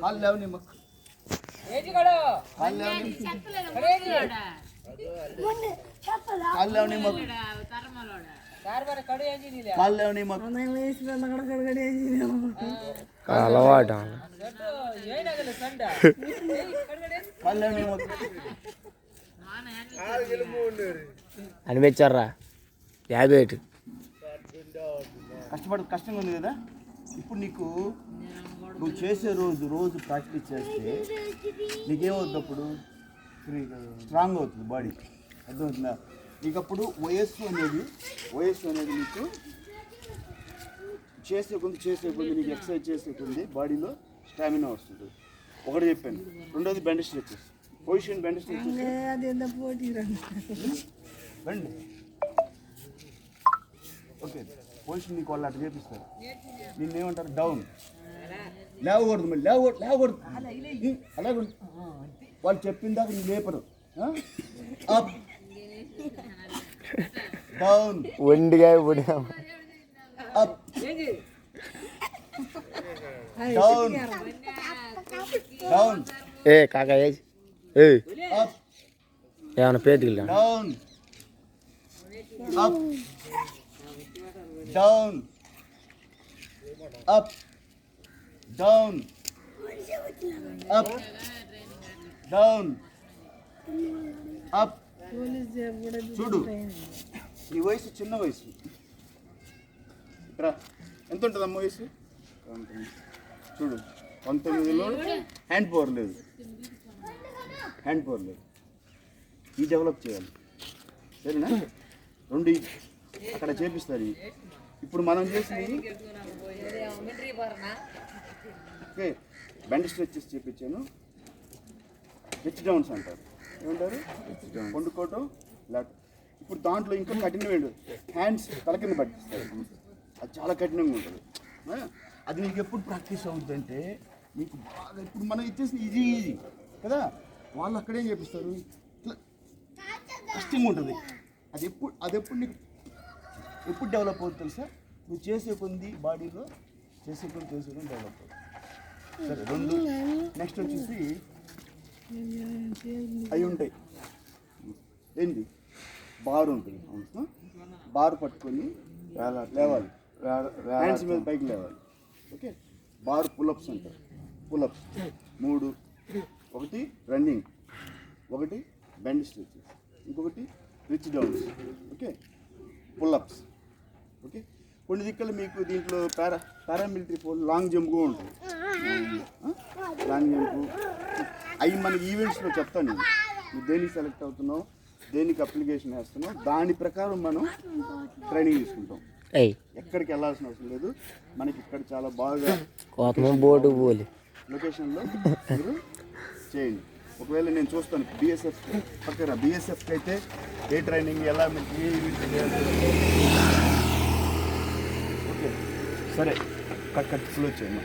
కాళ్ళు లేవని మక్క కాళ్ళు లేవని మక్క అలవాటు అనిపించారా 50 కష్టంగా ఉంది కదా. ఇప్పుడు నీకు నువ్వు చేసే రోజు ప్రాక్టీస్ చేస్తే నీకేమవుతుంది, అప్పుడు స్ట్రాంగ్ అవుతుంది బాడీ. అర్థమవుతుందా? నీకు అప్పుడు వయస్సు అనేది నీకు చేసే కొద్ది నీకు ఎక్సర్సైజ్ చేసే కొద్ది బాడీలో స్టామినా వస్తుంది. ఒకటి చెప్పాను. రెండోది bend stretches. Position bend stretches రండి. ఓకే, పొజిషన్ నీకు వాళ్ళు అట్లా చేపిస్తారు. నిన్నేమంటారు? డౌన్. లేవకూడదు, మళ్ళీ లేవకూడదు అలాగే వాళ్ళు చెప్పిన దాకా నీ లేపరు. అప్ డౌన్ వండిగా అప్ డౌన్ డౌన్ ఏ కాకా ఏ అప్ ఏమన్నా పేతుకి down up down up down up down up. చూడు, నీ వయసు చిన్న వయసు. ఇక్కడ ఎంత ఉంటుంది అమ్మ వయసు? చూడు, 19లో హ్యాండ్ పవర్ లేదు. ఈ డెవలప్ చేయాలి, సరేనా? రెండు అక్కడ చేపిస్తారు. ఇప్పుడు మనం చేసింది ఓకే, బెండ్ స్ట్రెచెస్ చేపించాను. రిచ్ డౌన్స్ అంటారు. ఏమంటారు? వండుకోవటం లేక. ఇప్పుడు దాంట్లో ఇంకా కఠినమైన హ్యాండ్స్ తల కింద పట్టిస్తారు. అది చాలా కఠినంగా ఉంటుంది. అది నీకు ఎప్పుడు ప్రాక్టీస్ అవుతుందంటే నీకు బాగా. ఇప్పుడు మనం ఇచ్చేసి ఈజీ కదా, వాళ్ళు అక్కడేం చేపిస్తారు, ఇట్లా కష్టంగా ఉంటుంది. అది ఎప్పుడు నీకు ఎప్పుడు డెవలప్ అవుతుంది తెలుసా? నువ్వు చేసే కొద్ది బాడీలో చేసే కొద్ది డెవలప్ అవుతుంది. సరే, రెండు. నెక్స్ట్ వచ్చేసి అవి ఉంటాయి. ఏంటి? బార్ ఉంటుంది. బార్ పట్టుకొని లేవాలి, హ్యాండ్స్ మీద పైకి లేవాలి. ఓకే, బార్ పులప్స్ అంటారు. పులప్స్ 3. ఒకటి రన్నింగ్, ఒకటి బెండ్ స్ట్రెచెస్, ఇంకొకటి rich downs. Okay, pull-ups. Okay, కొన్ని దిక్కులు మీకు దీంట్లో పారామిలిటరీ ఫోర్ లాంగ్ జంప్ కూడా ఉంటుంది. లాంగ్ జంప్ అవి మనకి ఈవెంట్స్లో చెప్తాను నేను. నువ్వు దేనికి సెలెక్ట్ అవుతున్నావు, దేనికి అప్లికేషన్ వేస్తున్నావు, దాని ప్రకారం మనం ట్రైనింగ్ తీసుకుంటాం. ఎక్కడికి వెళ్ళాల్సిన అవసరం లేదు. మనకి ఇక్కడ చాలా బాగా బోర్డు లొకేషన్లో మీరు చేయండి. ఒకవేళ నేను చూస్తాను బిఎస్ఎఫ్ పక్కన, బిఎస్ఎఫ్కి అయితే ఏ ట్రైనింగ్ ఎలా ఏ ఈవెంట్ చేయాలి. ఓకే, సరే, కట్ క్లోజ్ చేయండి.